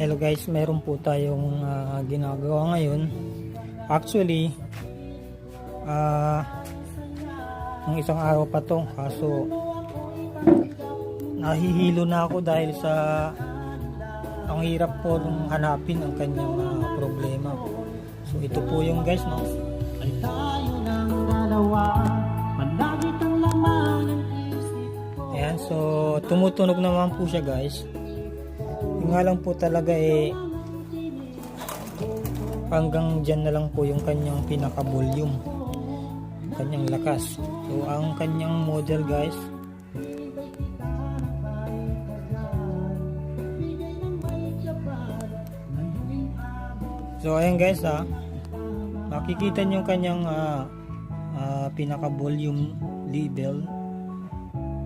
Hello guys, meron po tayong ginagawa ngayon. Actually, ng isang araw pa to, kaso nahihilo na ako dahil sa ang hirap po nung hanapin ang kanyang problema. So ito po yung guys, no? Ay tayo ng dalawa, palagi itong laman ng isip ko. Ayan, so tumutunog naman po siya guys. Yung nga lang po talaga hanggang dyan na lang po yung kanyang pinaka volume, kanyang lakas. So ang kanyang model guys, so ayan guys, makikita nyo yung kanyang pinaka volume level,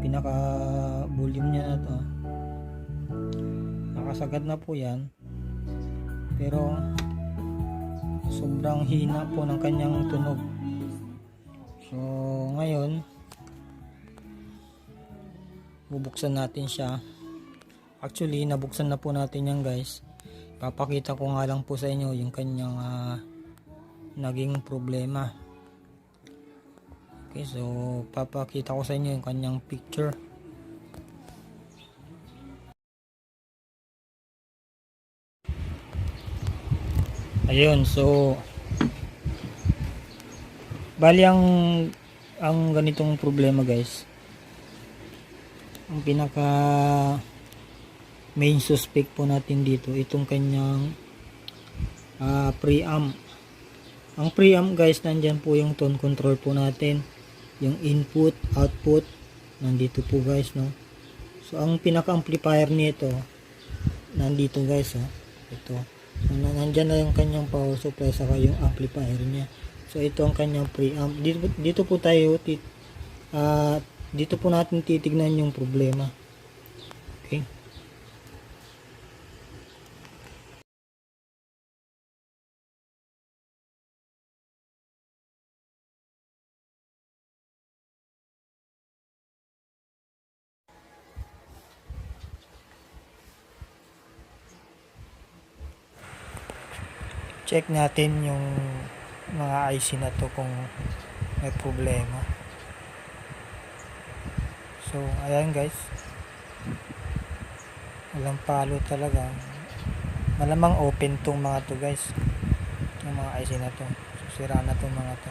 pinaka volume nya na to, nakasagad na po yan, pero sobrang hina po ng kanyang tunog. So ngayon bubuksan natin siya. Actually nabuksan na po natin yan guys. Papakita ko nga lang po sa inyo yung kanyang naging problema. Okay, so papakita ko sa inyo yung kanyang picture. Ayun, so bali ang ganitong problema guys, ang pinaka main suspect po natin dito, itong kanyang preamp. Ang preamp guys, nandyan po yung tone control po natin, yung input, output, nandito po guys, no? So ang pinaka amplifier nito nandito guys, ito. So, nandyan na yung kanyang power supply saka yung amplifier niya. So ito ang kanyang preamp. Dito po tayo dito po natin titignan yung problema. Okay? Check natin yung mga IC na to kung may problema. So ayan guys, walang palo talaga, malamang open tong mga to guys, yung mga IC na to. So sira na tong mga to.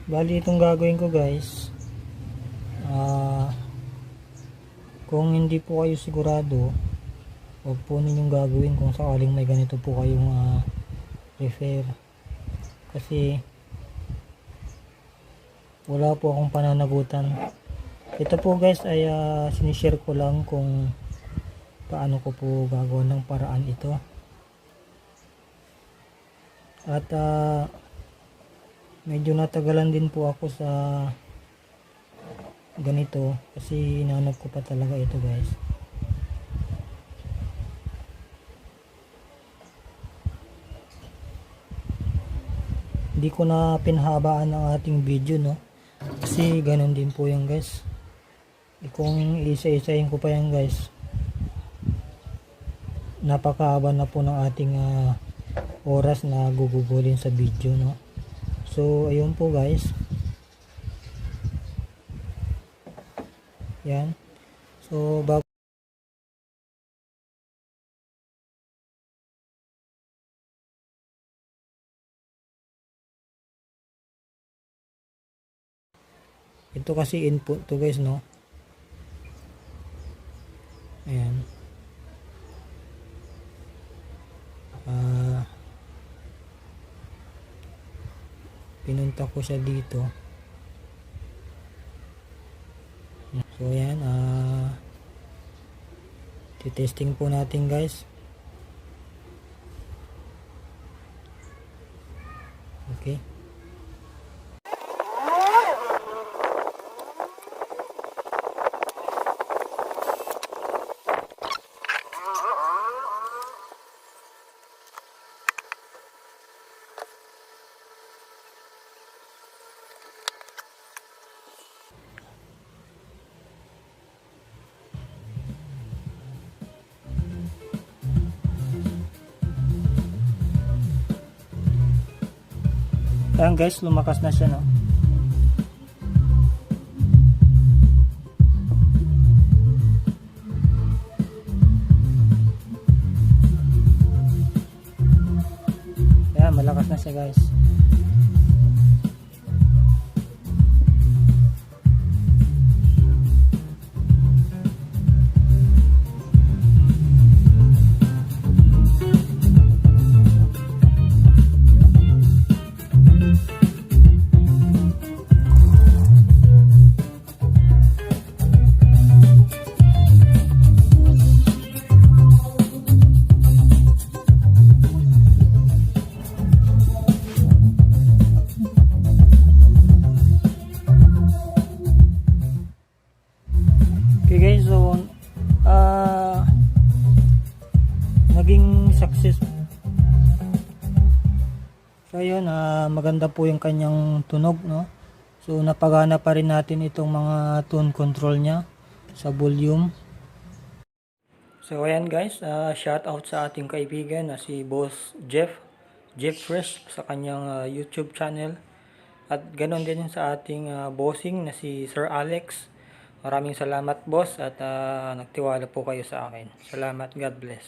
Bali itong gagawin ko guys, kung hindi po kayo sigurado, huwag po ninyong gagawin kung sakaling may ganito po kayong refer, kasi wala po akong pananagutan. Ito po guys ay sinishare ko lang kung paano ko po gagawa ng paraan ito. At medyo natagalan din po ako sa ganito kasi hinanap ko pa talaga ito guys. Hindi ko na pinhabaan ang ating video, no, kasi ganun din po yan guys. Kung isa-isahin ko pa yan guys, napakahaba na po ng ating oras na gugugulin sa video, no. So ayun po guys, yan. So ito kasi input to guys, no. Ayan. pinunta ko siya dito. So yan, titesting po natin guys. Okay. Ayan guys, lumakas na siya, no? Ayan, malakas na siya guys. Okay guys, so naging success. So yun, maganda po yung kanyang tunog, no? So napagana pa rin natin itong mga tone control niya sa volume. So ayan guys, shout out sa ating kaibigan na si Boss Jeff Fresh sa kanyang YouTube channel. At ganoon din sa ating bossing na si Sir Alex. Maraming salamat boss at nagtiwala po kayo sa akin. Salamat, God bless.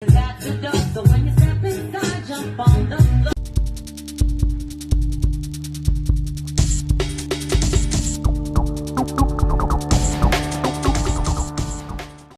At the door.